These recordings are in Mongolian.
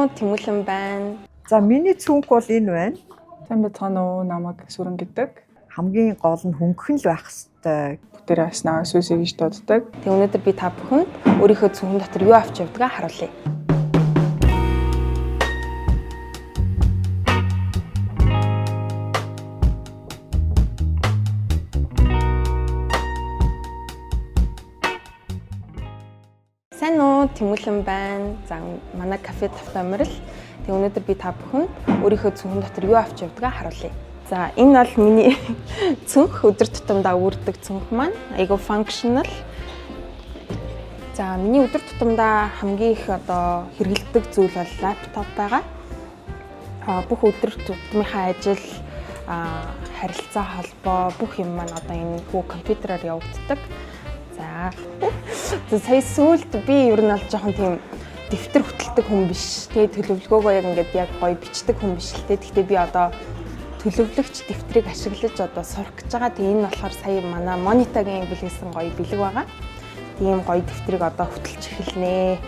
уу? Тэмүүлэн байна. За миний цүнх бол энэ байна. Сайн байцгаана уу? Намайг Сүрэн гэдэг. Хамгийн гол нь хөнгөн л байх хэвээр. Бүтээр аснаа сүсийг гэж дууддаг. Тэг өнөөдөр би та бүхэнд өөрийнхөө цүнхэн дотор юу авч явдгаа харуулъя. Сайн уу? Тэмүүлэн байна. За манай кафе Тавтамирал. Тэг өнөөдөр би та бүхэнд өөрийнхөө цүнхэн дотор юу авч явдгаа харуулъя. За энэ бол миний цүнх өдөр тутамдаа үүрдэг цүнх маань. Айгу functional. За миний өдөр тутамдаа хамгийн их одоо хэрэглэдэг зүйл бол лаптоп байгаа. Бүх өдөр тутмынхаа ажил, харилцаа холбоо бүх юм маань одоо энэ хүү компьютероор явагддаг. За сая сүүлд би ер нь аль жоохон тийм дэвтэр хөтэлдэг хүн биш. Тэгээ төлөвлөгөөгөө яг ингээд яг гоё бичдэг хүн биш л те. Гэхдээ би одоо төлөвлөгч дэвтрийг ашиглаж одоо сурах гэж байгаа. Тэгээ энэ болохоор сая манай Монитагийн бэлгээсэн гоё бэлэг байгаа. Тийм гоё дэвтрийг одоо хөтэлж эхэлнэ.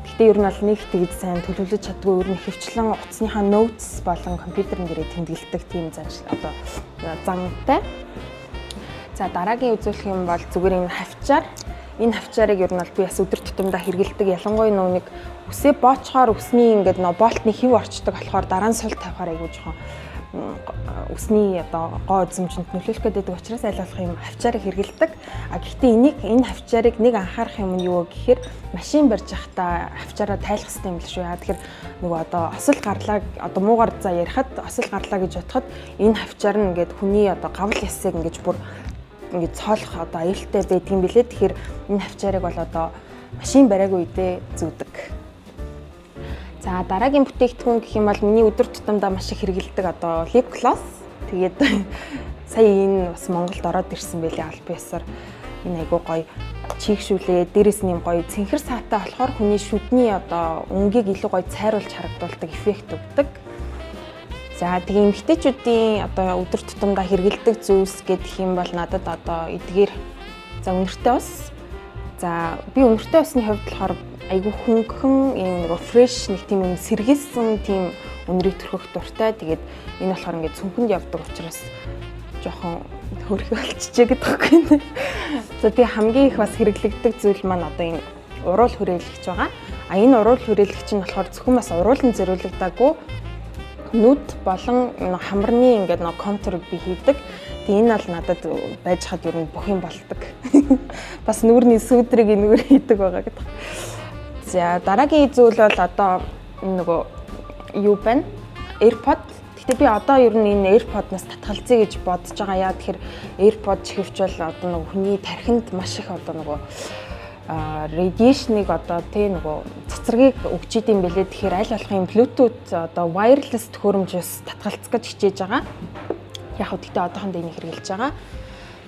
Гэхдээ ер нь бол нэг тэгж сайн төлөвлөж чаддгүй ер нь хөвчлэн утасныхаа notes болон компьютерн дээрээ тэмдэглэдэг тийм одоо зантай. За дараагийн үзүүлэх юм бол зүгээр энэ хавчаар. Энэ хавчаарыг ер нь бол би бас өдөр тутамдаа хэрэглэдэг. Ялангуяа нэг үсээ боочхоор үсний ингээд болтны хэв орчдөг болохоор дараа нь сул тавихаар айгуу жоохон үсний одоо гоо эзэмшинд нөлөөлөх гэдэг учраас аль болох юм хавчаарыг хэрэглэдэг. Гэхдээ энэ хавчаарыг нэг анхаарах юм нь юу гэхээр машин барьж байхдаа хавчаараа тайлах хэрэгтэй юм л шүү. Тэгэхээр нөгөө одоо осол гарлаа одоо муугар за ярихад осол гарлаа гэж бодоход энэ хавчаар нь ингээд хүний одоо гавл ясыг ингээд бүр ингээд цоолох одоо аюултай байдаг юм билээ. Тэгэхээр энэ хавчаарыг бол одоо машин бариагүй үедээ зүүдэг. За дараагийн бүтээгдэхүүн гэх юм бол миний өдөр тутамдаа маш их хэрэглэдэг одоо lip gloss. Тэгээд сая энэ бас Монголд ороод ирсэн байлээ аль биесээр. Энэ айгуу гоё чийгшүүлээ. Дээрээс нь юм гоё цэнхэр саатай болохоор хүний шүдний одоо өнгийг илүү гоё цайруулж харагдуулдаг эффект өгдөг. За тэгээ эмэгтэйчүүдийн одоо өдөр тутамдаа хэрэглэдэг зүйлс гэдэг юм бол надад одоо эдгээр за өнөртэй ус. За би өнөртэй усны хувьд болохоор айгу хөнгөн юм нэг фреш нэг тийм сэргээсэн тийм өнрийг төрхөх дуртай. Тэгээд энэ болохоор ингээд цүнхэнд явдаг учраас жоохон хөрхий болчихжээ гэдэг байхгүй. За тэгээ хамгийн их бас хэрэглэгддэг зүйл маань одоо энэ уруул хүрээлэгч байгаа. Энэ уруул хүрээлэгч нь болохоор зөвхөн бас уруулан зориулагдаагүй нүд болон хамрны ингээд нэг контур би хийдэг. Тэгээ энэ бол надад байж хад ер нь бүх юм болдог. Бас нүүрний сүүдрийг энэгээр хийдэг байгаа гэдэг. За дараагийн зүйл бол одоо нөгөө юу байна? AirPod. Гэтэ би одоо ер нь энэ AirPod-наас татгалзъя гэж бодож байгаа. Яа тэгэхээр AirPod чихвч бол одоо нөгөө хүний тархинд маш их одоо нөгөө radiation-ыг одоо тий нөгөө цэцэргийг өгч идэм бэлээ. Тэгэхээр аль болох юм Bluetooth одоо wireless төхөөрөмжөөс татгалзах гэж хичээж байгаа. Яг хөө гэхдээ одоохондоо энийг хэрэгжилж байгаа.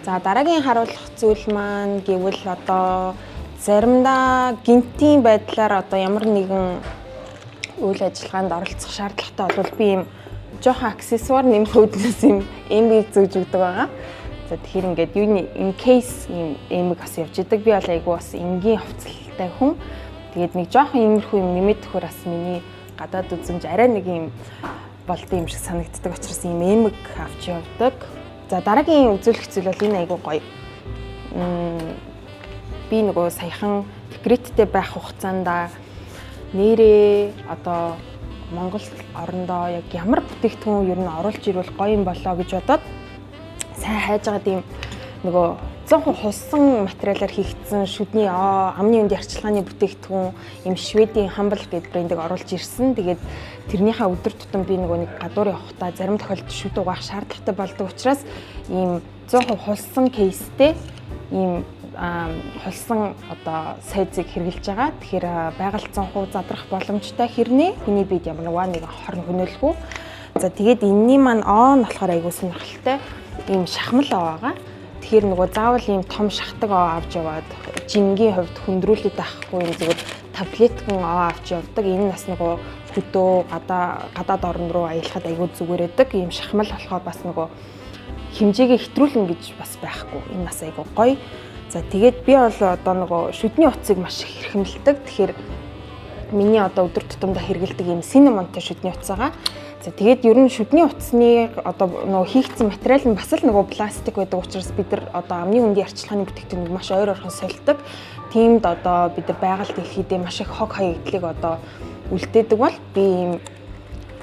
За дараагийн харуулах зүйл маань гэвэл одоо заримдаа гинтийн байдлаар одоо ямар нэгэн үйл ажиллагаанд оролцох шаардлагатай бол би юм жоохон аксессуар нэмэх үүднээс юм эмийг зөөж өгдөг байгаа. За тэгэхээр ингээд юуны in case юм эмийг бас явж идэг. Би бол айгу бас энгийн хувцалтай хүн. Тэгээд нэг жоохон иймэрхүү юм нэмээд төхөр бас миний гадаад үзэмж арай нэг юм болтой юм шиг санагддаг учраас ийм эмэг авч явдаг. За дараагийн үзүүлэх зүйл бол энэ айгу гоё. Би нөгөө саяхан декреттэй байх хугацаанд нэрээ одоо Монгол орондоо яг ямар бүтээгдэхүүн ер нь оруулж ирвэл гоё юм болоо гэж бодоод сайн хайж байгаа тийм нөгөө 100% хулсан материалаар хийгдсэн шүдний амны үнд ярчилгааны бүтээгдэхүүн юм Шведийн Humble гэдэг брендийг оруулж ирсэн. Тэгээд тэрнийхээ өдөр тутам би нөгөө нэг гадуур явахдаа зарим тохиолдолд шүд угаах шаардлагатай болдог учраас ийм 100% хулсан кейстэй ийм хулсан одоо сайзыг хэрэгжилж байгаа. Тэгэхээр байгальд 100% задрах боломжтой хэрнээ хүний бид ямар нэг хорн хөнөөлгүй. За тэгээд энэний маань болохоор айгуу сонирхолтой ийм шахмал байгаа. Тэгэхээр нөгөө заавал ийм том шахдаг авч яваад жингийн хувьд хөндрүүлээд байхгүй юм зүгээр таблеткэн авч явдаг. Энэ бас нөгөө хөдөө гадаад орн руу аялахад айгуу зүгээр байдаг. Ийм шахмал болохоор бас нөгөө хэмжээгээ хэтрүүлнэ гэж бас байхгүй. Энэ бас айгуу гоё. За тэгээд би бол одоо нөгөө шүдний утсыг маш их хэрхэмлдэг. Тэгэхээр миний одоо өдөр тутамдаа хэрэглэдэг юм синемонтой шүдний утас байгаа. За тэгээд ер нь шүдний утасны одоо нөгөө хийгдсэн материал нь бас л нөгөө пластик байдаг учраас бид нар одоо амны үндийн арчилгааны бүтээгдэхүүнийг маш ойр орхон сольдог. Тиймд одоо бид нар байгальд ирэхдээ маш их хог хаягдлыг одоо үлдээдэг бол би ийм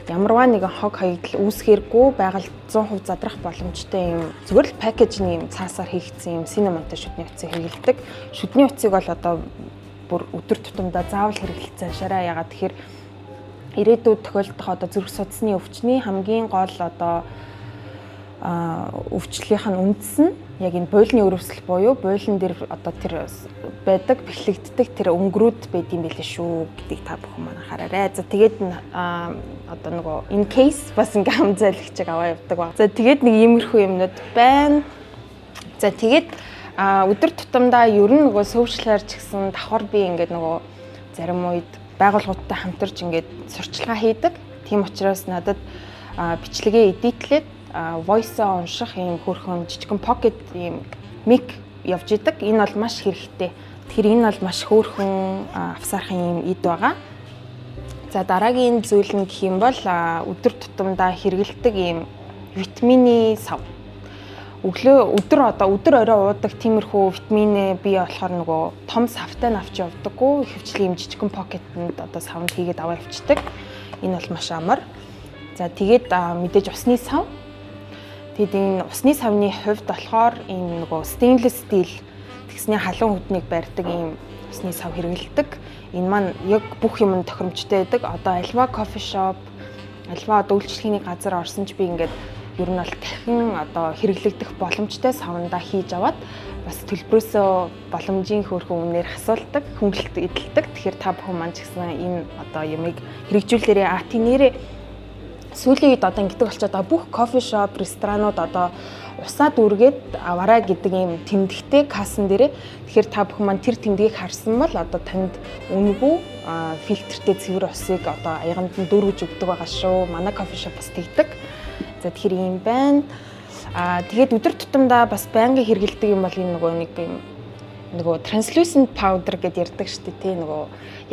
ямарваа нэгэн хог хаягдал үүсгээргүй байгальд 100% задрах боломжтой юм зүгээр л пакэжний юм цаасаар хийгдсэн юм синемонтой шүдний утсыг хэрэглэдэг. Шүдний утсыг бол одоо бүр өдөр тутамдаа заавал хэрэглэцэн шараа ягаад тэгэхээр ирээдүйд тохиолдох одоо зүрх судасны өвчний хамгийн гол одоо өвчлөлийнх нь үндэс нь яг энэ буйлны өрөвсөл буюу буйлан дээр одоо тэр байдаг бэхлэгддэг тэр өнгөрүүд байд юм билээ шүү гэдгийг та бүхэн манай хараарай. За тэгээд одоо нөгөө in case бас ингээм хам зайлагчиг аваа явдаг ба. За тэгээд нэг иймэрхүү юмнууд байна. За тэгээд өдөр тутамдаа ер нь нөгөө сөвчлөөр ч гэсэн давхар би ингээд нөгөө зарим үед байгууллагуудтай хамтарч ингээд сурчлагаа хийдэг. Тийм учраас надад бичлэгээ эдитлээд voice-аа унших ийм хөрхөн жижигэн pocket ийм mic явж идэг. Энэ бол маш хэрэгтэй. Тэгэхээр энэ бол маш хөөрхөн авсаархан ийм эд байгаа. За дараагийн зүйл нь гэх юм бол өдөр тутамдаа хэрэглэдэг ийм витамины сав. Өдөр орой уудаг тиймэрхүү витаминээ би болохоор нөгөө том савтай нь авч явдаггүй. Ихэвчлэн юм жижигэн покетэнд одоо савнд хийгээд аваа явчихдаг. Энэ бол маш амар. За тэгээд мэдээж усны сав. Тэгэд энэ усны савны хувьд болохоор энэ нөгөө stainless steel тэгсний халуун хөднийг барьдаг ийм усны сав хэрэглэдэг. Энэ маань яг бүх юмд тохиромжтой байдаг. Одоо альва кофе шоп, альва одоо үйлчлэгээний газар орсон ч би ингээд ер нь бол дахин одоо хэрэглэгдэх боломжтой савндаа хийж аваад бас төлбөрөөсөө боломжийн хөөрхөн үнээр хасуулдаг, хөнгөлөлт эдэлдэг. Тэгэхээр та бүхэн маань ч гэсэн энэ одоо ямыг хэрэгжүүлээрээ тий нэрээ сүүлийн үед одоо ингэдэг болчиход бүх кофе шоп, ресторанууд одоо усаа дүүргээд аваарай гэдэг ийм тэмдэгтэй кассан дээрээ. Тэгэхээр та бүхэн маань тэр тэмдгийг харсан бол одоо танд үнэгүй фильтртэй цэвэр усыг одоо аяганд нь дүүргэж өгдөг байгаа шүү. Манай кофе шоп бас тэгдэг. За тэгэхээр юм байна. Тэгээд өдөр тутамдаа бас байнга хэрэглэдэг юм бол энэ нөгөө translucent powder гэдээ ярьдаг шүү дээ тий нөгөө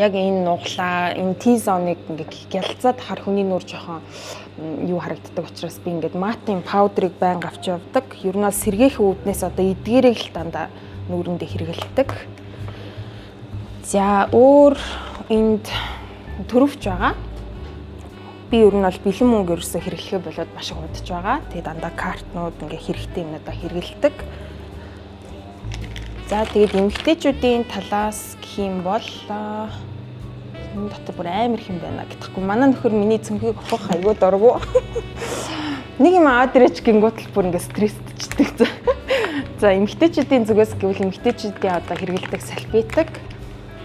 яг энэ нуглаа энэ T-zone-ыг ингээ гялцаад хар хүний нүур жоохон юу харагддаг учраас би ингээд матын powder-ыг байнга авч явдаг. Ер нь бол сэргээхэн үүднээс одоо эдгээрийг л дандаа нүүрэндээ хэрэглэдэг. За өөр энд төрөвч байгаа. Би ер нь бол бэлэн мөнгө ерөөсө хэрэглэхээ болоод маш их удаж байгаа. Тэгээ дандаа картнууд ингээ хэрэгтэй юмнуудаа хэрэглэдэг. За тэгээд эмэгтэйчүүдийн талаас гэх юм бол энэ дотор бүр амар их юм байна гэдэггүй. Манай нөхөр миний цөнхийг авах аягүй дургу. Нэг юм аваад ирээч гингуут л бүр ингээ стресстчдэг. За эмэгтэйчүүдийн зүгээс гэвэл эмэгтэйчүүдийн одоо хэрэглэдэг салфетик.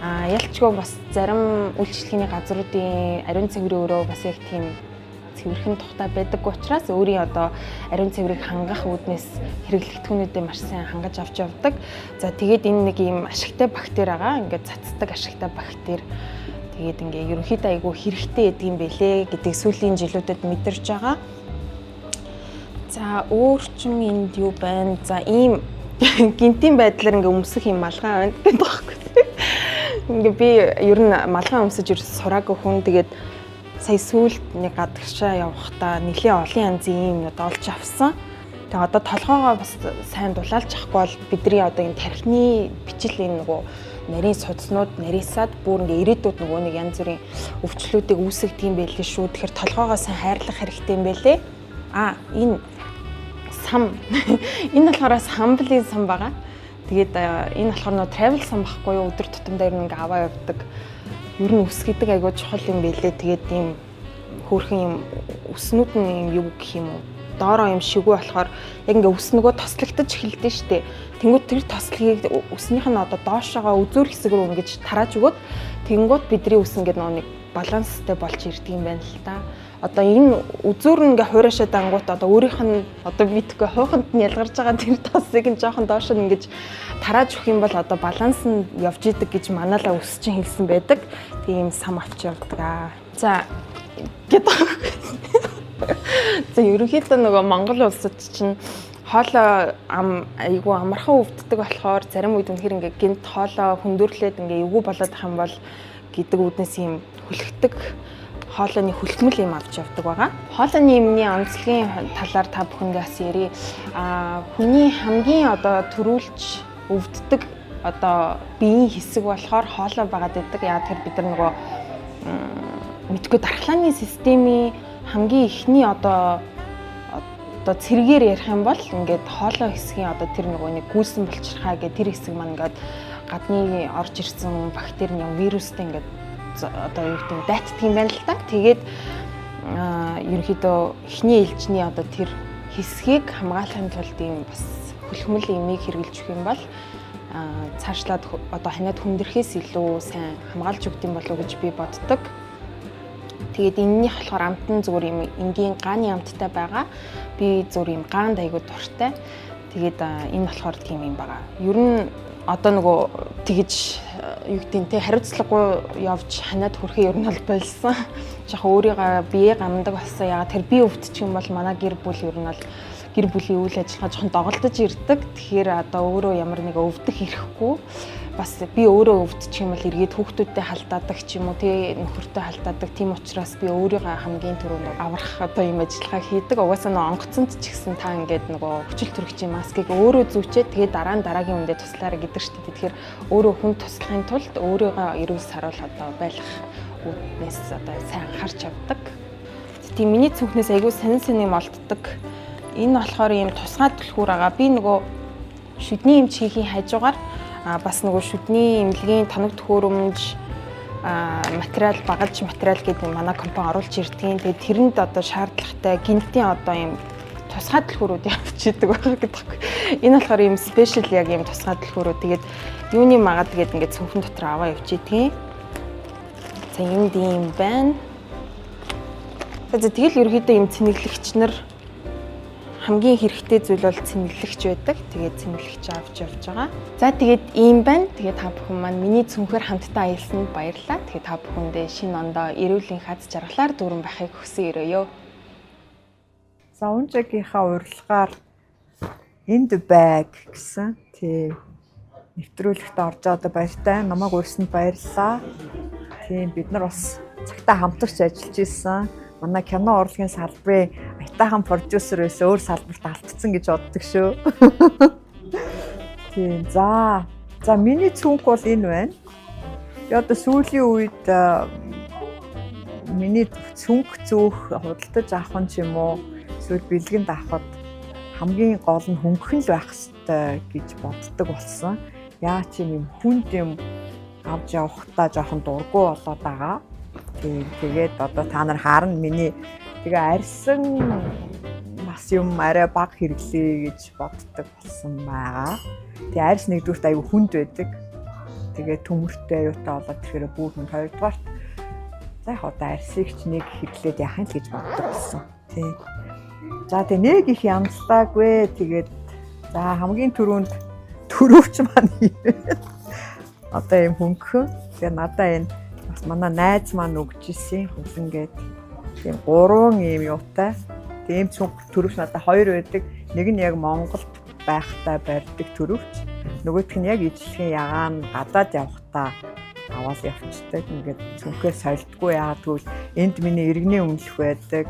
Ялчгүй бас зарим үйлчлэгээний газруудын ариун цэврийн өрөө бас яг тийм цэвэрхэн тухтай байдаг учраас өөрийн одоо ариун цэврийг хангах үүднээс хэрэглэгдэхүүнүүдэд маш сайн хангаж авч явдаг. За тэгээд энэ нэг ийм ашигтай бактери байгаа. Ингээд цацдаг ашигтай бактери. Тэгээд ингээ ерөнхийдөө айгүй хэрэгтэй гэдэг юм бэлээ гэдэг сүүлийн жилүүдэд мэдэрч байгаа. За өөрчм энд юу байна? За ийм гинтийн байдлаар ингээ өмсөх юм малгай байна гэдэг байхгүй. Ингээ би ер нь малгай өмсөж ерөөс сураагүй хүн. Тэгээд сая сүүлд нэг гадагшаа явахдаа нэлийн олон янзын юмнууд олж авсан. Тэгээ одоо толгоогоо бас сайн дулаалж авахгүй бол бидний одоо энэ тархины бичил энэ нөгөө нарийн судснууд нарийсаад бүр ингээ ирээдүйд нөгөө нэг янз бүрийн өвчлөлүүдийг үүсгэх юм байлээ шүү. Тэгэхээр толгоогоо сайн хайрлах хэрэгтэй юм байлээ. Энэ сам энэ болохоор самблын сам байгаа. Тэгээд энэ болохоор нөө travel сан байхгүй юу өдөр тутамдаа ер нь ингээ аваа явдаг. Ер нь ус гэдэг айгуу чухал юм байлээ. Тэгээд ийм хөөрхөн юм өснүүд нь юм юу гэх юм уу? Доороо юм шигүү болохоор яг ингээ ус нөгөө тослогдож эхэлдэж штэ. Тэнгүүд тэр тослогийг өснийх нь одоо доошоогоо үзүүр хэсэг рүү ингэж тарааж өгөөд тэнгүүд бидний ус ингээ нөгөө нэг баланстай болж ирдэг юм байна л та. Одоо энэ үзүүр нь ингээ хуурашаа дангуут одоо өөрийнх нь одоо битгүй хууханд нь ялгарч байгаа тэр тослыг нь жоохон доош нь ингэж тарааж өгөх юм бол одоо баланс нь явж идэг гэж манаалаа ус чинь хэлсэн байдаг. Тийм сам авч явдаг. За За ерөнхийдөө нөгөө Монгол улсад чинь хоолой айгүй амархан өвддөг болохоор зарим үед үнэхээр ингээ гинт хоолой хүндрэлээд ингээ эвгүй болоод ах юм бол гэдэг үднээс ийм хүлэгдэг хоолойны хүлхмэл юм авч явдаг байгаа. Хоолойны юмны онцлогийн талаар та бүхэндээ бас ярий. Хүний хамгийн одоо төрүүлж өвддөг одоо биеийн хэсэг болохоор хоолой байгаад байдаг. Яагаад тэр бид нар нөгөө мэдгүй дархлааны системийн хамгийн ихний одоо цэргээр ярих юм бол ингээд хоолой хэсгийн одоо тэр нөгөө нэг гүйсэн булчирхай гэдэг тэр хэсэг маань ингээд гадны орж ирсэн бактерийн вирустэй ингээд одоо юу гэдэг дайтдаг юм байна л да. Тэгээд ерөнхийдөө эхний ээлжний одоо тэр хэсгийг хамгаалахын тулд ийм бас хүлхмэл имийг хэрэглэж өгөх юм бол цаашлаад одоо ханиад хүндрэхээс илүү сайн хамгаалж өгдөм болов уу гэж би боддог. Тэгээд энэний болохоор амтан зүгээр юм энгийн гааны амттай байгаа. Би зүгээр юм гаанд айгуу дуртай. Тэгээд энэ болохоор тийм юм байгаа. Ер нь одоо нөгөө тэгэж юу гэдэг нь те хариуцлагагүй явж ханиад хүрэхээ ер нь бол болсон. Яг өөрийгөө бие гамдаг болсон. Ягаад тэр би өвдчих юм бол манай гэр бүл ер нь бол гэр бүлийн үйл ажиллагаа жоохон доголдож ирдэг. Тэгэхээр одоо өөрөө ямар нэг өвдөх ирэхгүй бас би өөрөө өвдчих юм бол эргээд хүүхдүүдтэй халдаадаг ч юм уу тий нөхөртэй халдаадаг. Тийм учраас би өөрийгөө хамгийн түрүүнд аврах одоо юм ажиллагаа хийдэг. Угаасаа нөө онгоцонд ч гэсэн та ингээд нөгөө хүчил төрөгчийн маскыг өөрөө зүүчээ тэгээд дараагийн үндэ туслаарай гэдэг шүү дээ. Тэгэхээр өөрөө хүн туслахын тулд өөрийгөө эрүүл саруул одоо байх үднээс одоо сайн анхаарч явдаг. Тийм миний цүнхнээс айгүй сонин юм олддог. Энэ болохоор ийм тусгай түлхүүр байгаа. Би нөгөө шүдний эмч хийхийн хажуугаар бас нөгөө шүдний эмнэлгийн тоног төхөөрөмж материал багаж материал гэдэг манай компани оруулж ирдгийн. Тэгээд тэрэнд одоо шаардлагатай гинтийн одоо ийм тусгай түлхүүрүүд явуулчихдаг байгаа гэдэг. Энэ болохоор ийм спешиал яг ийм тусгай түлхүүрүүд. Тэгээд юуны магаад тэгээд ингээд цүнхэн дотор аваа явчихдгийг. За энд ийм байна. Тэгэл ерөөхдөө ийм цэнэглэгч нар хамгийн хэрэгтэй зүйл бол цэнэглэгч байдаг. Тэгээд цэнэглэгч авч явж байгаа. За тэгээд ийм байна. Тэгээд та бүхэн маань миний цүнхээр хамтдаа аялсанд баярлалаа. Тэгээд та бүхэндээ шинэ ондоо эрүүлийн хад жаргалаар дүүрэн байхыг хүсэн өрөөё. За Унжагийнхаа урилгаар энд баг гэсэн тийм нэвтрүүлэгт орж одоо баяртай. Намайг урьсанд баярлалаа. Тийм бид нар бас цагтаа хамтарч ажиллаж исэн. Манай кино урлагийн салбарын аятайхан продюсер байсан өөр салбарт алдсан гэж боддог шүү. Тийм за миний цүнх бол энэ байна. Би одоо сүүлийн үед миний цүнх зөөх худалдаж авах юм уу эсвэл бэлгэнд авахд хамгийн гол нь хөнгөн л байх хэрэгтэй гэж боддог болсон. Яа чи юм хүнд юм авч явахдаа жоохон дурггүй болоод байгаа. Тэгээд одоо та нар харна миний тэгээ арьсан бас юм арай бага хэрэглэе гэж боддог болсон байгаа. Тэгээ арьс нэгдүгürt аюу хүнд байдаг. Тэгээ төмөртэй аюутай болоод тэгэхээр бүхэн хоёрдугаарт за яг одоо арьсыг ч нэг хэрэглээд яхах л гэж боддог болсон. Тий. За тэгээ нэг их янзлаагүй. Тэгээд за хамгийн түрүүч маань одоо юм хөнгөн. Тэгээ надаа энэ бас манай найз маань өгч ирсэн хөлнгээд тийм 3 ийм юутай. Тийм цүнх төрөвч надад 2 байдаг. Нэг нь яг Монголд байхдаа барьдаг төрөвч. Нөгөөх нь яг ижлэхэн ягаан гадаад явахдаа аваад явчихдаг. Ингээд цүнхээ солидгүй яагаад гэвэл энд миний иргэний өмнөх байдаг.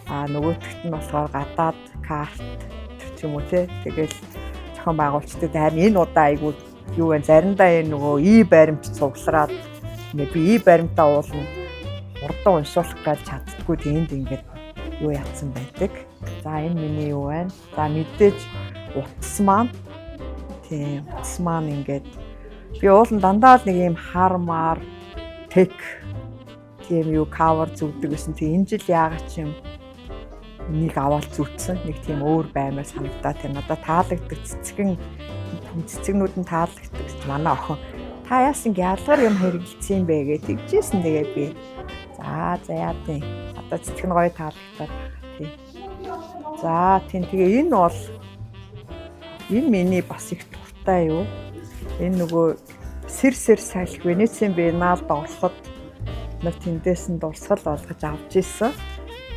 Нөгөөтгт нь болохоор гадаад карт ч юм уу те. Тэгэл зохион байгуулцдаг. Харин энэ удаа айгүй юу вэ? Заримдаа энэ нөгөө баримт цуглараад би баримтаа уулна урдан уншуулах гэж чаддгүй тэнд ингээд юу ятсан байдаг. За энэ миний юу байна? За мэдээж утас маань. Тийм утас маань ингээд би уулан дандаа л нэг юм хармаар тек тийм юу кавер зүвдэг гэсэн. Тийм энэ жил яагаад ч юм нэг аваад зүтсэн. Нэг тийм өөр баймаар санагдаа. Тэр надад таалагддаг цэцгнүүд нь таалагддаг. Манай охин та яасан ялгар юм хэрэгэлцсэн бэ гэж тэгжсэн. Тэгээ би за яа тий. Одоо цэцэг нь гоё таалагдаад тий. За тийм тэгээ энэ бол энэ миний бас их дуртай юу. Энэ нөгөө сэр салхи Венецийн Биенналд ороход нар тэндээс нь дурсгал болгож авч ирсэн.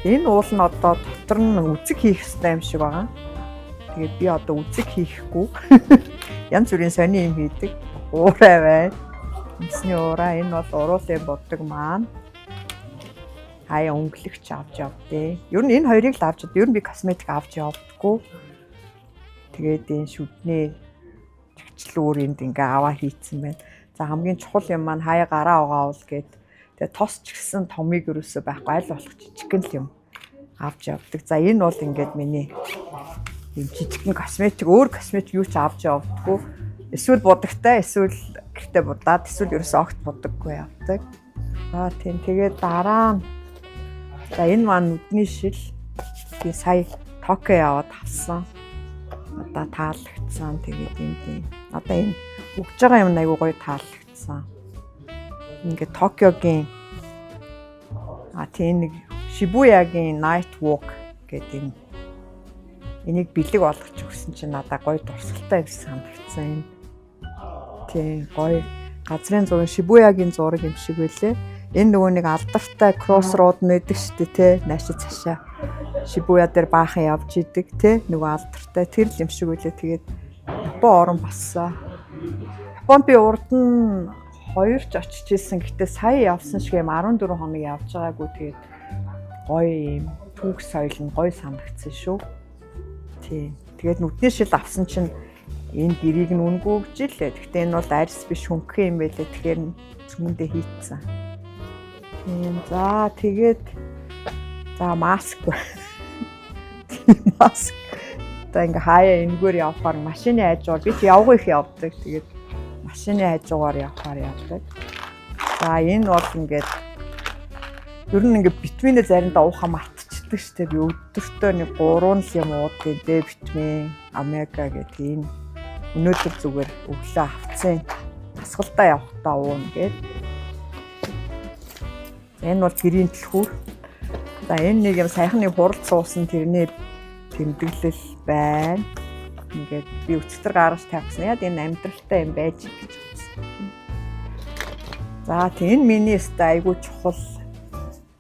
Энэ уул нь одоо дотор нь үзэг хийх хэрэгтэй юм шиг байгаа. Тэгээд би одоо үзэг хийхгүй янз бүрийн сони юм хийдэг. Уурай бай. Энэсний ураа энэ бол уруулын боддог маань хаяа өнгөлөгч авч явдээ. Ер нь энэ хоёрыг л авч явд. Ер нь би косметик авч явдаггүй. Тэгээд энэ шүдний чигчлүүрэнд ингээ аваа хийцэн байна. За хамгийн чухал юм маань хаяа гараа угаавал гээд тэгээд тос ч гэсэн томыг өрөөсөө байхгүй аль болох жижигхэн л юм авч явдаг. За энэ бол ингээд миний юм жижигхэн косметик, өөр косметик юу ч авч явдаггүй. Эсвэл будагтай, эсвэл гэртээ будаад, эсвэл ерөөсөө огт будаггүй явдаг. За тийм тэгээд дараа нь за энэ маань нүдний шил. Би сая Токио яваад авсан. Одоо таалагдсан. Тэгээд энэ одоо энэ өгж байгаа юм айгуу гоё таалагдсан. Ингээд Токиогийн тийм нэг Шибуягийн Night Walk гэдэг энийг бэлэг болгож өгсөн чинь надад гоё дурсгалтай юм санагдсан юм. Тийм гоё газрын зураг Шибуягийн зураг юм шиг байлээ. Энэ нөгөө нэг алдартай Crossroad нэдэг шүү дээ те. Наашид цаашаа Шибуя дээр баахан явж идэг те. Нөгөө алдартай тэр л юм шиг байлээ. Тэгээд Япон орон бассан. Японд би урд нь 2 ч очиж ирсэн. Гэтээ сая явсан шиг юм 14 хоног явж байгаагүй. Тэгээд гоё юм түүх соёл нь гоё санагдсан шүү. Тийм. Тэгээд нүдний шил авсан чинь энэ гэрийг нь үнгүү гэж лээ. Гэхдээ энэ бол арьс биш хөнгөн юм байлээ. Тэгэхээр зүүндээ хийцсэн. Тийм. За тэгээд за маск. Маск. Одоо ингээ хаяа энэгээр явахаар машины хажуугаар би ч явган их явдаг. Тэгээд машины хажуугаар явахаар явдаг. За энэ бол ингээд ер нь ингээ витаминээ заримдаа уухаа мартчихдаг шүү дээ. Би өдөртөө нэг 3 юм уудаг дээ витамин, омега гэдэг энэ өнөөдөр зүгээр өглөө авцсан. Асгалдаа явахдаа уuna гээд. Энэ бол гэрийн түлхүүр. За энэ нэг юм сайхан нэг хурал суусан тэрний тэмдэглэл байна. Ингээд би өчтөр гаргаж тавьсан. Яг энэ амьдралтай юм байж гэж бодсон. За тийм энэ миний өстэй айгуу чухал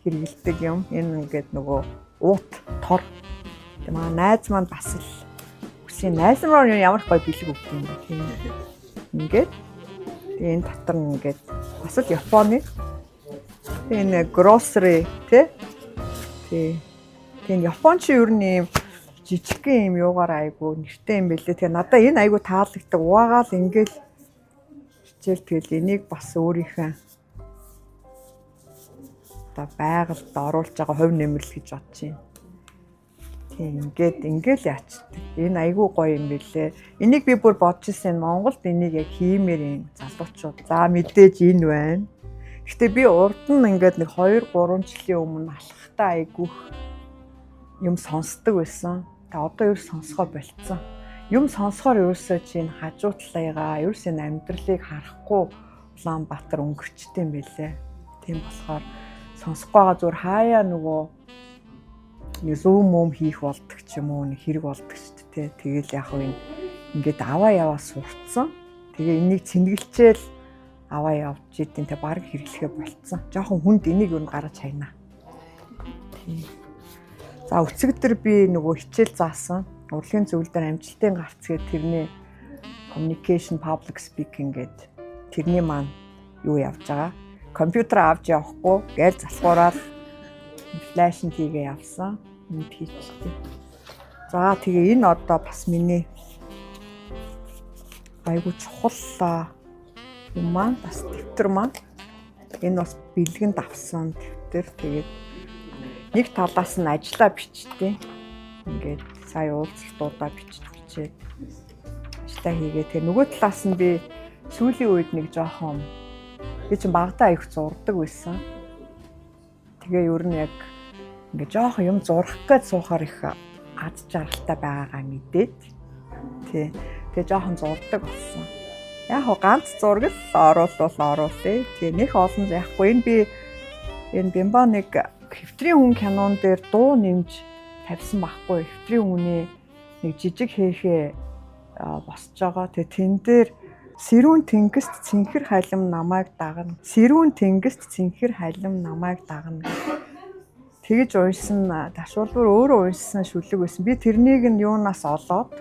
хэрэгэлдэг юм. Энэ ингээд нөгөө уут тор. Тэгээ маа найз маань бас л үсгийн найз маань ямар их гоё бэлэг өгдөг юм бэ. Тийм. Ингээд тэгээ энэ дотор нь ингээд бас л Японы энэ grocery тий. Тийм Японч ер нь юм жижигхэн юм юугаар айгуу нэртэй юм бэлээ. Тэгээ надаа энэ айгуу таалагддаг. Угаагаал ингээл хичээл тэгэл энийг бас өөрийнхөө одоо байгальд оруулж байгаа хувь нэмрэл гэж бодож байна. Тийм ингээл яачдаг. Энэ айгуу гоё юм бэлээ. Энийг би бүр бодож ирсэн. Монголд энийг яг хиймээр юм залуучууд. За мэдээж энэ байна. Гэтэ би урд нь ингээд нэг 2-3 жилийн өмнө алхахтаа айгүйх юм сонсдог байсан. Тэгээ одоо юу сонсгоо болцсон. Юм сонсохоор ерөөсөө чинь хажуу талыгаа ерөөсөө амьдралыг харахгүй Улаанбаатар өнгөрчтэй юм билээ. Тийм болохоор сонсохгүй байгаа зүгээр хаяа нөгөө нэг зүүм хийх болдог ч юм уу нэг хэрэг болдог шүү дээ. Тэгэл яг хөө ингээд аваа яваа сурцсан. Тэгээ энийг цэнгэлчээл аваа явж идэв те баг хэрэглэхэ болцсон. Жохон хүнд энийг юу гаргаж хайнаа. Тийм. За өцөгдөр би нөгөө хичээл заасан. Урлагийн зөвлөл дээр амжилтын гарц гэдэг тэрний communication public speaking гэдэг тэрний маань юу явж байгаа. Компьютер авч явахгүй гээл залхуураад флашинг хийгээ явсан. Энд хийчихлээ. За тэгээ энэ одоо бас миний айгуу чухал юм маань бас дэвтэр маань энэ бас бэлгэнд авсан дэвтэр. Тэгээд нэг талаас нь ажиллаа бичтээ. Ингээд сая уулзалтуудаа бичээд ажиллаа хийгээ. Тэгээ нөгөө талаас нь би сүүлийн үед нэг жоохон би чинь багадаа их зурдаг байсан. Тэгээ ер нь яг ингээд жоохон юм зурах гэж суухаар их аз жаргалтай байгаагаа мэдээд тий. Тэгээ жоохон зурдаг болсон. Яг хоо ганц зураг л оруулъя. Тэгээ нэх олон яахгүй. Энэ би энэ бимба нэг хэвтрийн хүн кинон дээр дуу нэмж тавьсан байхгүй. Хэвтрийн хүний нэг жижиг хийхээ босч байгаа. Тэгээ тэн дээр сэрүүн тэнгист цэнхэр халим намайг дагна. Сэрүүн тэнгист цэнхэр халим намайг дагна. Тэгэж уншсан ташуулбар өөрөө уншсан шүлэг байсан. Би тэрнийг нь юунаас олоод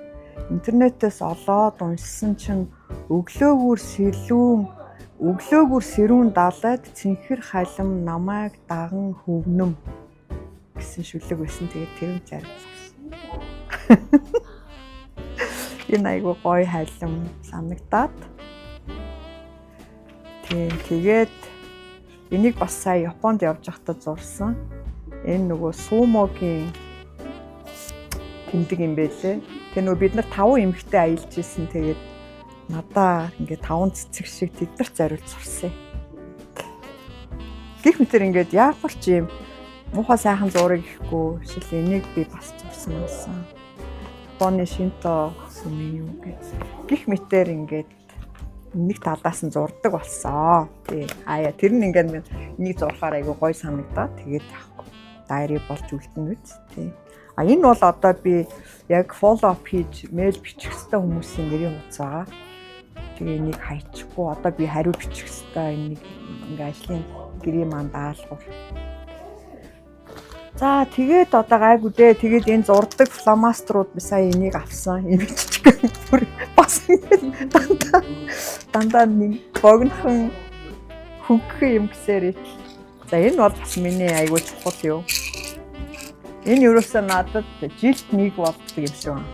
интернетээс олоод уншсан чинь өглөөгөр сэлүүн өглөөгөр сэрүүн далайд цэнхэр халим намайг даган хөвнөм гэсэн шүлэг байсан. Тэгээд тэр нь зарцсан. Энэ айгуу гоё халим санагдаад. Тэгээд энийг бас сая Японд явж байхдаа зурсан. Энэ нөгөө сумогийн тэмдэг юм байлээ. Тэр нөгөө бид нар 5 эмэгтэй аялж исэн. Тэгээд надаа ингээд 5 цэцэг шиг тэднэрт зариулж сурсан. Гэх мэтэр ингээд ямар ч юм муухай сайхан зураг ихгүй шил энийг би бас зурсан байсан. Японы шинто сүмийн юу гэж. Гэх мэтэр ингээд нэг талаас нь зурдаг болсон. Тий. Тэр нь ингээд нэг зурхаар айгу гоё санагдаад тэгээд яахгүй. Дайри болж үлдэнэ үз. Тий. Энэ бол одоо би яг follow up хийж мэйл бичих хэвээр хүмүүсийн нэрийн утас байгаа. Тэгээ энийг хайчихгүй одоо би хариу бичих хэвээр энийг ингээ ажлын гэрээ маань даалгавар. За тэгээд одоо гайгүй дээ. Тэгээд энэ зурдаг фломаструуд би сая энийг авсан. Энэ жижиг бүр бас дандаа нэг богинохон хөнгөх юм гэсээр. За энэ бол бас миний айгүй чухал юу. Энэ ерөөсөө надад жилд нэг болдог юм шиг байна.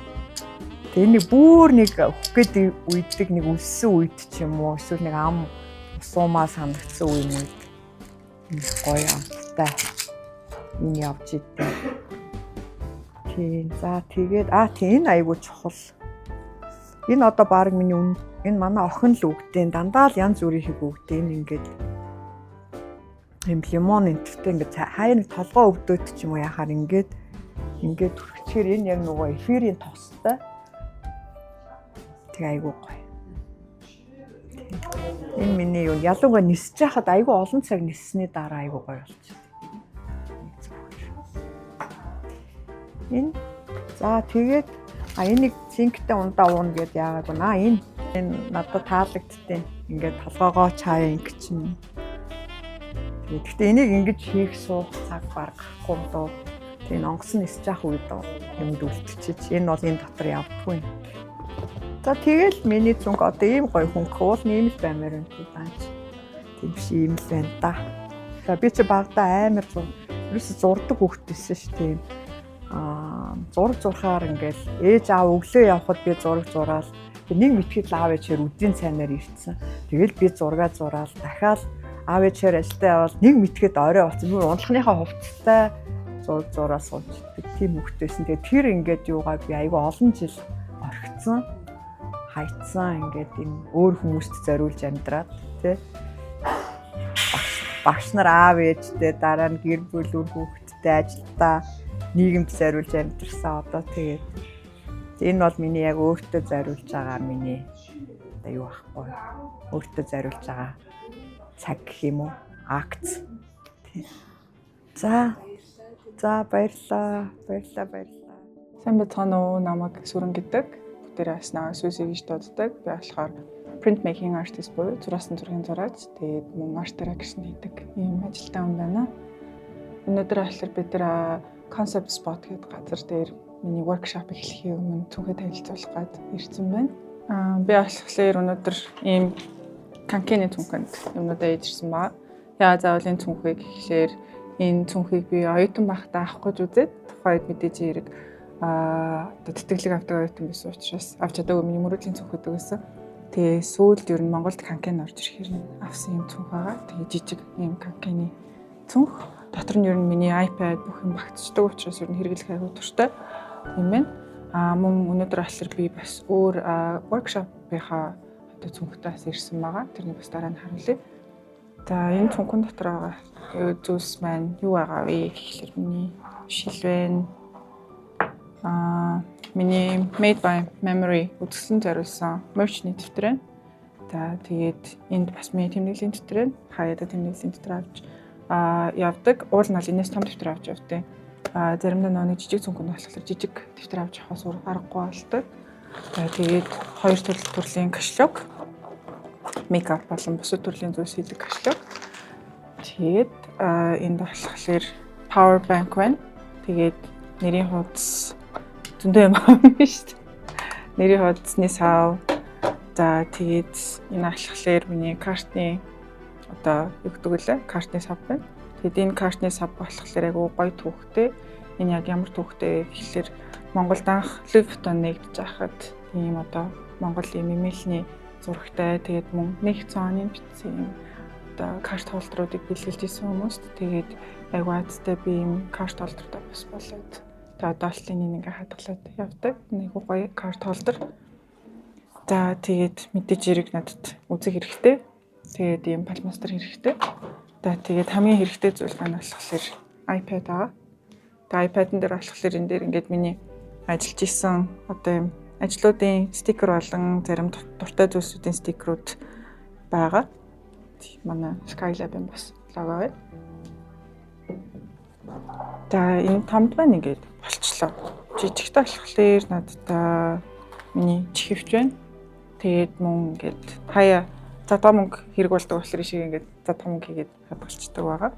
Тэгээ бүр нэг хөх гэдэг үйдэг нэг үлсэн үед ч юм уу эсвэл нэг ам усуумаа санагдсан үе юм уу. Гоё амттай. Энэ явж идэв. Тийм. За тэгээд энэ айгуу чухал. Энэ одоо баг миний энэ манай охин л үгдэн дандаа л янз бүрийн хийг үгдэн. Энэ ингээд юм лимон энтертэй ингээд хаяа нэг толгоо өвдөөд ч юм уу яхаар ингээд хүрхчихээр энэ яг нөгөө эфирийн тостой. Тэг айгуу гоё. Энэ миний юу ялангуяа нисэж хахад айгуу олон цаг ниссний дараа айгуу гоё болчих. Энэ за тэгээд энийг цинктэй ундаа уuna гэд яагаад гэнэ. Энэ надад таалагдтiin. Ингээд толгоогоо чаа ингэ чинь. Гэхдээ энийг ингэж хийх суух цаг барахгүй доо. Тийм онгоцны нисэж явах үед юмд үлдчихэж. Энэ бол энэ дотор явдаггүй. За тэгэл миний зүнг одоо ийм гоё хөнгөх уул ийм л баймаар юм тий баач. Тийм биш ийм л байна да. За би чи багада амар ерөөсө зурдаг хөвгтэйсэн ш тийм. Зураг зурхаар ингээл ээж аав өглөө явхад би зураг зураал. Нэг мэтгэд аав ээжээр үдийн цайнаар ирсэн. Тэгэл би зураг зураал. Дахиад аав ээжээр ажилдаа явал нэг мэтгэд орой болсон. Бүр ундлахныхаа хувцастай зураг зураа суучдаг тийм хөвгтэйсэн. Тэгээ тэр ингээд юугаа би айгүй олон жил орхицсан. Хайцсан ингээд энэ өөр хүмүүст зориулж амьдраад тий. Багш нар аав ээжтэй дараа нь гэр бүл үр хүүхэдтэй ажилдаа нийгэмд зориулж амьдрсан одоо тэгээд энэ бол миний яг өөртөө зориулж байгаа миний одоо юу ахгүй өөртөө зориулж байгаа цаг гэх юм уу акц тий. За баярлаа. Сайн байцгаана уу? Намайг Сүрэн гэдэг. Бүгдээрээ Asna Susie гэж дууддаг. Би болохоор printmaking artist буюу зураасан зургийн зураач. Тэгээд мөн art direction хийдэг ийм ажилтаа хүн байна. Өнөөдөр болохоор бид нэр concept spot гэдэг газар дээр миний workshop эхлэхийн өмнө түүхээ танилцуулах гээд ирсэн байна. Би болохоор өнөөдөр ийм канкены түүхэнд юмнуудаа ээж ирсэн баа. Яа заавал энэ түүхийг гэхлээр энэ цүнхийг би оюутан байхдаа авах гэж үзээд тухайд мэдээж хэрэг одоо тэтгэлэг авдаг оюутан байсан учраас авч чадаагүй миний мөрөдлийн цүнх гэдэг байсан. Тэгээ сүүлд ер нь Монголд канкен орж ирэхээр авсан юм цүнх байгаа. Тэгээ жижиг юм канкены цүнх. Дотор нь ер нь миний iPad бүх юм багтчихдаг учраас ер нь хэрэглэх аюул туртай юм байна. Мөн өнөөдөр болохоор би бас өөр workshop-ийнхаа одоо цүнхтээс ирсэн байгаа. Тэрний бас дараа нь харуулъя. За энэ цүнхэн дотор байгаа зүйлс маань юу байгаа вэ гэхэлэр миний шил байна. Миний Made by Memory үзэсгэлэн зориулсан merch-ний дэвтэр байна. За тэгээд энд бас миний тэмдэглэлийн дэвтэр байна. Хаяада тэмдэглэлийн дэвтэр авч явдаг. Уул нь энэс том дэвтэр авч явдаг. Заримдаа нэг жижиг цүнхэн болохоор жижиг дэвтэр авч явахаас өөр аргагүй болдог. За тэгээд хоёр төрлийн кашлог, мейкап болон бусад төрлийн зүйлс хийдэг кашлог. Тэгээд энд болохоор power bank байна. Тэгээд нэрийн хуудас зөндөө юм байна шүү дээ. Нэрийн хуудасны сав, За тэгээд энэ алхахлаар миний картны одоо юу гэдэг вэ? Картны сав байна. Тэгээд энэ картны сав болохоор айгүй гоё түүхтэй. Энэ яг ямар түүхтэй гэхэлэр Монголд анх Луи Виттон нэгдэж байхад ийм одоо Монгол ийм эмээлний зурагтай тэгээд мөн 100 оны бичсэн юм одоо карт холдруудыг бэлгэлж исэн хүмүүст тэгээд айгүй азтай би ийм карт холдортой бас болоод тэгээд одоо л энэ ингээ хадгалаад явдаг. Айгүй гоё карт холдор. За тэгээд мэдээж зэрэг надад үзэх хэрэгтэй. Тэгээд ийм палмастер хэрэгтэй. За тэгээд хамгийн хэрэгтэй зүйл маань болохоор iPad аа. Тэгээд iPad-н дээр болохоор энэ дээр ингээд миний ажиллаж исэн одоо юм ажлуудын стикер болон зарим дуртай зүйлсүүдийн стикерүүд байгаа. Манай Skylab-ын бас лого байна. За энэ томд маань ингээд болчлоо. Жижигтэй болохоор надад миний чихвч байна. Тэгээд мөн ингээд хаяа задгаа мөнгө хэрэг болдог болохоор шиг ингээд задгаа мөнгө хийгээд хадгалцдаг байгаа.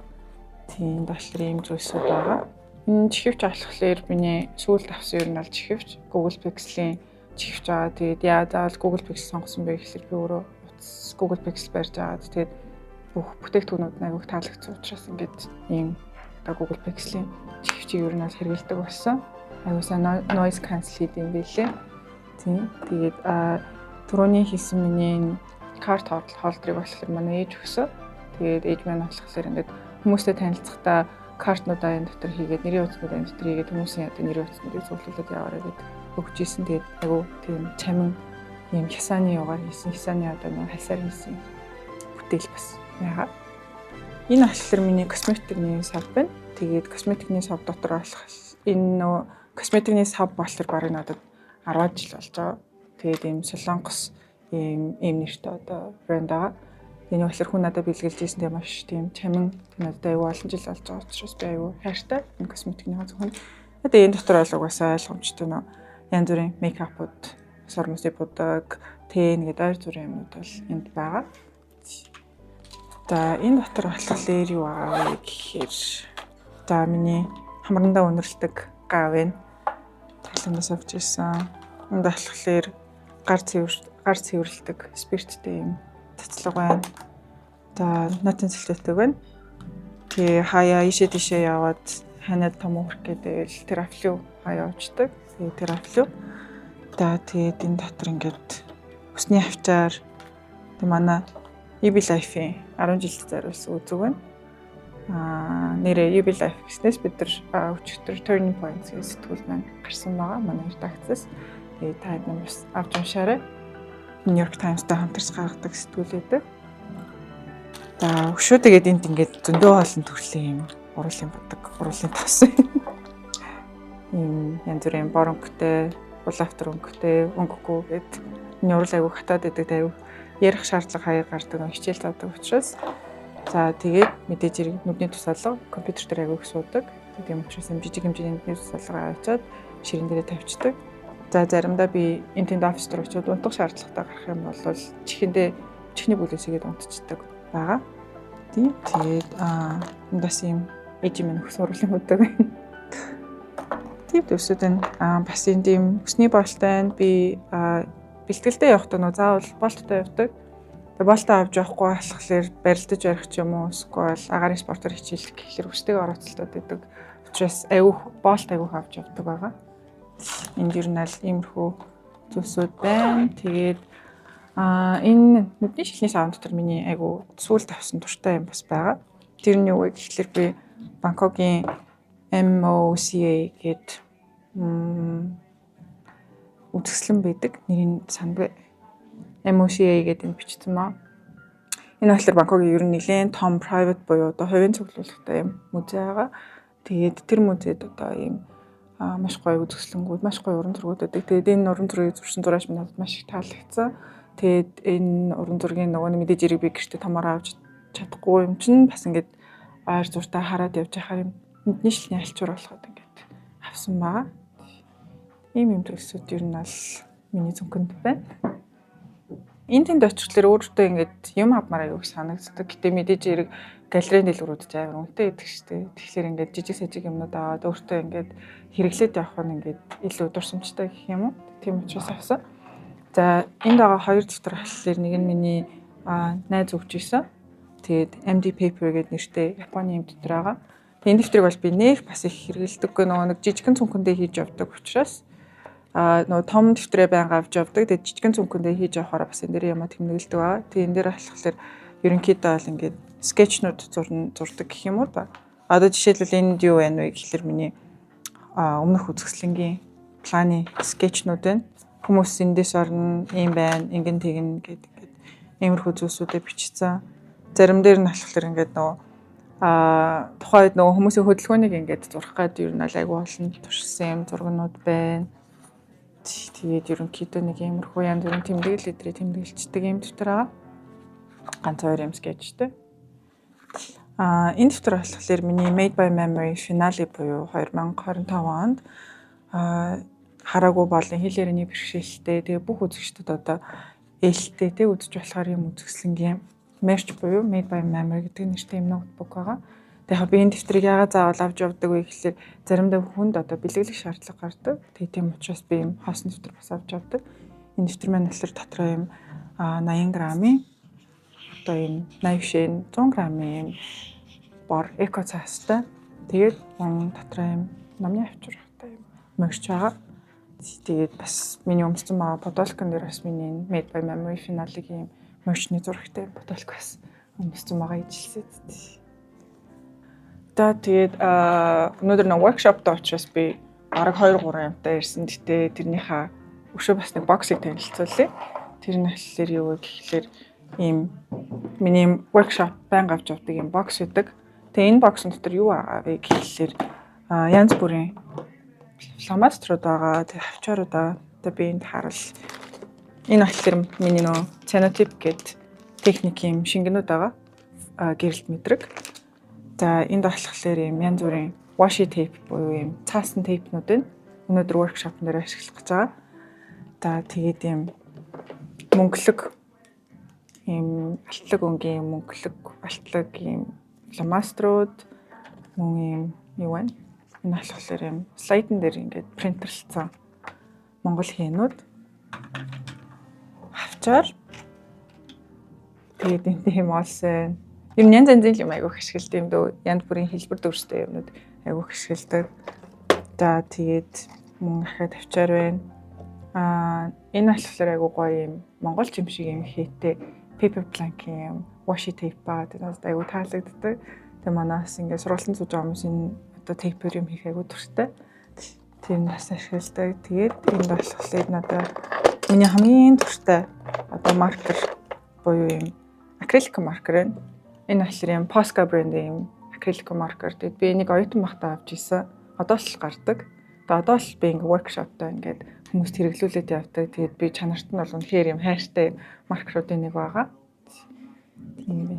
Тийм болохоор ийм зүйлсүүд байгаа. Энэ чихвч болохоор миний сүүлд авсан ер нь бол чихвч Google Pixel-ийн чихвч байгаа. Тэгээд яа заавал Google Pixel сонгосон бэ гэхээр би өөрөө утас Google Pixel барьж байгаа. Тэгээд бүх бүтээгдэхүүнүүд нь айгүй таалагдсан учраас ингээд ийм одоо Google Pixel-ийн чихвчийг ер нь бол хэрэглэдэг болсон. Айгүй сайн noise cancel хийдэг юм билээ. Тийм. Тэгээд түрүүний хийсэн миний карт холдрыг болохоор манай ээж өгсөн. Тэгээд ээж маань болохоор ингээд хүмүүстэй танилцахдаа картнуудаа энэ дотор хийгээд нэрийн утаснуудаа энэ дотор хийгээд хүмүүсийн одоо нэрийн утаснуудыг цуглуулад яваарай гэдэг өгч ийсэн. Тэгээд айгүй тийм чамин ийм хясааны югаар хийсэн хясааны одоо нэг хальсаар хийсэн бүтээл бас яагаад. Энэ болохоор миний косметикний сав байна. Тэгээд косметикний сав дотор болох энэ нөө косметикний сав болохоор барыг надад 10 жил болж байгаа. Тэгээд ийм Солонгос ийм нэртэй одоо брэнд байгаа. Энэ болохоор хүн надад бэлгэлж ийсэн тийм маш тийм чамин надад аюу олон жил болж байгаа учраас би аюу хайртай энэ косметикний зөвхөн. Тэгээд энэ дотор бол угаасаа ойлгомжтой нөө янз бүрийн мейкапууд, сормосын будаг, тэн гэдэг ойр зүрийн юмнууд бол энд байгаа. За энэ дотор болохоор юу байгаа вэ гэхээр за миний хамрандаа өнөрлөдөг гав байна. Таландаас авч ирсэн. Энд болохоор гар цэвэрлдэг спирттэй юм цэцлэг байна. За нотын цэлтэйг байна. Тэгээ хаяа ийшээ тийшээ яваад ханаад том уурах гэдэг тэр афлю хаяа уучдаг. Тэр афлю. За тэгээд энэ дотор ингээд усны хавчаар тэг манай UB Life-ийн 10 жилд зориулсан үзэг байна. Нэрээ UB Life гэснээс бид нар өчигдөр Turning Points гэх сэтгүүл маань гарсан байгаа. Манай редакцаас. Тэгээд та хэд бас авч уншаарай. New York Times-тай хамтарч гаргадаг сэтгүүл байдаг. За өшөө тэгээд энд ингээд зөндөө олон төрлийн юм уруулын бодог, уруулын тас. Ийм янз бүрийн бор өнгөтэй, улаавтар өнгөтэй, өнгөгүй гэд энэ урал аягүй хатаад байдаг тайв. Ярих шаардлага хаяа гардаг, хичээл завдаг учраас за тэгээд мэдээж хэрэг нүдний тусаалга компьютер дээр аягүй их суудаг. Тийм учраас жижиг хэмжээний нүдний тусаалгаа авчаад ширэн дээрээ тавьчихдаг. За заримдаа би интенд офис дээр очиод унтах шаардлагатай гарах юм бол чихний бүлээсгээд унтчихдаг байгаа. Тийм. Тэгээд энэ бас юм ээж минь өх сурлын удаг байна. Тийм төсөд энэ бас энэ тийм өсний болтой би бэлтгэлдээ явахдаа нөө заавал болттой явдаг. Тэгээ болтоо авч явахгүй болохоор барилдаж барих ч юм уу эсвэл агаарын спортоор хичээлэх гэхэлэр өстэйг орооцолтод байдаг. Учраас болт аягүй авч явдаг байгаа. Энд ер нь аль иймэрхүү зүйлсүүд байна. Тэгээд энэ нүдний шилний савн дотор миний айгу сүүл тавьсан дуртай юм бас байгаа. Тэр нь юу вэ гэхэлэр би Бангкокийн MOCA гээд үзэсгэлэн байдаг. Нэрийн сандгүй MOCA гэдэг энэ бичсэн маа. Энэ болохоор Бангкокийн ер нь нэлээд том private буюу одоо хувийн цуглуулгатай юм музей байгаа. Тэгээд тэр музейд одоо ийм маш гоё үзэсгэлэнгүүд, маш гоё уран зургууд байдаг. Тэгээд энэ уран зургийг зурсан зураач минь надад маш их таалагдсан. Тэгээд энэ уран зургийн нөгөө мэдээж хэрэг би гэртээ томороо авч чадахгүй юм чинь бас ингээд ойр зуртаа хараад явж байхаар юм нүдний шилний альчуур болоход ингээд авсан байгаа. Ийм зүйлсүүд ер нь бол миний зүнхэнд байна. Энэ тэнд очихлаар өөртөө ингээд юм авмаар аяг санагддаг. Гэтэ мэдээж хэрэг галерейн дэлгүүрүүд ч амар үнэтэй гэдэг шүү дээ. Тэгэхээр ингээд жижиг сажиг юмнууд аваад өөртөө ингээд хэрэглээд явах нь ингээд илүү дурсамжтай гэх юм уу. Тийм учраас авсан. За энд байгаа хоёр дэвтэр болохоор нэг нь миний найз өгч ирсэн. Тэгээд MD paper гэдэг нэртэй Японы юм дэвтэр байгаа. Энэ дэвтрийг бол би нэх бас их хэрэглэдэггүй, нөгөө нэг жижигхэн цүнхэндээ хийж явдаг учраас нөгөө том дэвтрээ байнга авч явдаг. Тэгээд жижигхэн цүнхэндээ хийж явахаараа бас энэ дээр юм тэмдэглэдэг байгаа. Тэгээд энэ дээр болохоор ерөнхийдөө бол ингээд скетчнууд зурдаг гэх юм уу ба. Одоо жишээлбэл энд юу байна вэ гэхэлэр миний өмнөх үзэсгэлэнгийн планы скетчнууд байна. Хүмүүс эндээс орно, ийм байна, ингэн тэгнэ гэдэг ингээд иймэрхүү зүйлсүүдээ бичсэн. Зарим дээр нь болохоор ингээд нөгөө тухайд нөгөө хүмүүсийн хөдөлгөөнийг ингээд зурх гэдэг ер нь айгүй олон туршсан юм зургнууд байна. Тэгээд ерөнхийдөө нэг иймэрхүү янз бүрийн тэмдэглэл өдрөө тэмдэглэлцдэг юм дэвтэр байгаа. Ганц хоёр юм скетчтэй. Энэ дэвтэр болохоор миний Made by Memory finale буюу 2025 онд хараагүй болон хэл ярианы бэрхшээлтэй тэгээ бүх үзэгчдэд одоо ээлтэй тэг үзэж болохоор юм үзэсгэлэнгийн merch буюу Made by Memory гэдэг нэртэй юм ноутбук байгаа. Тэгээ би энэ дэвтрийг яагаад заавал авч явдаг вэ гэхэлэр заримдаа хүнд одоо бэлэглэх шаардлага гардаг. Тэгээ тийм учраас би юм хоосон дэвтэр бас авч явдаг. Энэ дэвтэр маань болохоор дотроо юм 80 грамын одоо юм 80 шин 100 грамын юм бор эко цаастай. Тэгээд дотроо юм намны авчирхтай юм merch байгаа. Тэгээд бас миний өмссөн байгаа подолкон дээр бас миний Made by Memory finale-гийн merch-ны зурагтай подолк бас өмссөн байгаа ижилсэд. Тэгээд өнөөдөр нэг workshop-д очиж би бараг 2-3 юмтай ирсэн. Гэтэ тэрнийхээ өшөө бас нэг боксыг танилцуулъя. Тэр нь болохоор юу вэ гэхэлэр ийм миний workshop байнга авч явдаг юм бокс үүдэг. Тэгээ энэ боксын дотор юу байгаа вэ гэхэлэр янз бүрийн фломаструуд байгаа, тэг хавчаарууд байгаа. Тэг би энд харал. Энэ болохоор миний нөө cyanotype гэдэг техник юм шингэнүүд байгаа. Гэрэлт мэдрэг. За энд болохоор юм янз бүрийн washi tape буюу юм цаасан тейпнүүд байна. Өнөөдөр workshop дээр ашиглах гэж байгаа. За тэгээд юм мөнгөлөг юм алтлаг өнгийн мөнгөлөг алтлаг юм фломаструуд мөн юм юу вэ? Энэ болохоор юм слайдн дээр ингээд принтерлцсан монгол хээнүүд хавчаар тэгээд энэ тийм олсон юм янз янзын юм айгуух ашигладаг юм дөө янз бүрийн хэлбэр дүрстэй юмнууд айгуух ашигладаг. За тэгээд мөн ахад хавчаар байна. Энэ болохоор айгуу гоё юм монгол юм шиг юм хийтэй paper plank юм washi tape ба тэгээд айгуу таалагддаг. Тэгээ манаас ингээд сургалтын сууж байгаа хүмүүс энэ одоо тейпер юм хийх айгуу дуртай. Тэр нь бас ашигладаг. Тэгээд энд болохоор надад миний хамгийн дуртай одоо маркер буюу юм акрилик маркер байна. Энэ болохоор юм Posca брендийн юм акрилик маркер. Тэгээд би энийг оюутан багтаа авч ирсэн. Одоо л гардаг. Тэгээд одоо л би ингээд workshop-таа ингээд хүмүүст хэрэглүүлээд явдаг. Тэгээд би чанарт нь бол үнэхээр юм хайртай маркеруудын нэг байгаа. Тийм бэ.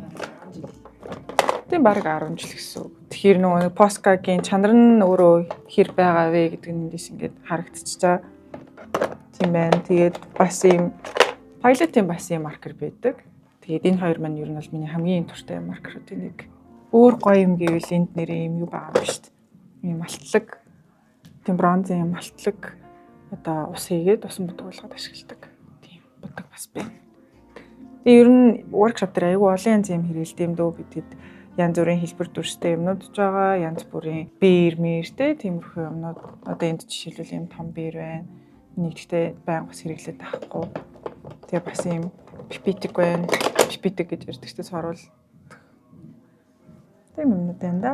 Тийм бараг 10 жил гэсэн үг. Тэгэхээр нөгөө Posca-гийн чанар нь өөрөө хэр байгаа вэ гэдэг нь эндээс ингээд харагдчихж байгаа. Тийм байна. Тэгээд бас юм Pilot-ийн бас юм маркер байдаг. Тэгээд энэ хоёр маань ер нь бол миний хамгийн дуртай маркеруудын нэг. Өөр гоё юм гэвэл энд нэрээ юм юу байгаа юм шүү дээ. Ийм алтлаг, тийм бронзын юм алтлаг одоо ус хийгээд усан будаг болгоод ашигладаг. Тийм будаг бас байна. Тэгээд ер нь workshop дээр аягүй олон янз юм хэрэгэлдэг юм дөө бидэд янз бүрийн хэлбэр дүрстэй юмнууд ч байгаа, янз бүрийн биер мэртэй тиймэрхүү юмнууд. Одоо энд жишээлбэл юм том биер байна. Нэгдтэй байнга бас хэрэглээд байхгүй. Тэгээ бас юм пипитик байна. Пипитик гэж ярьдаг ч цорвол. Тийм юмнууд байна да.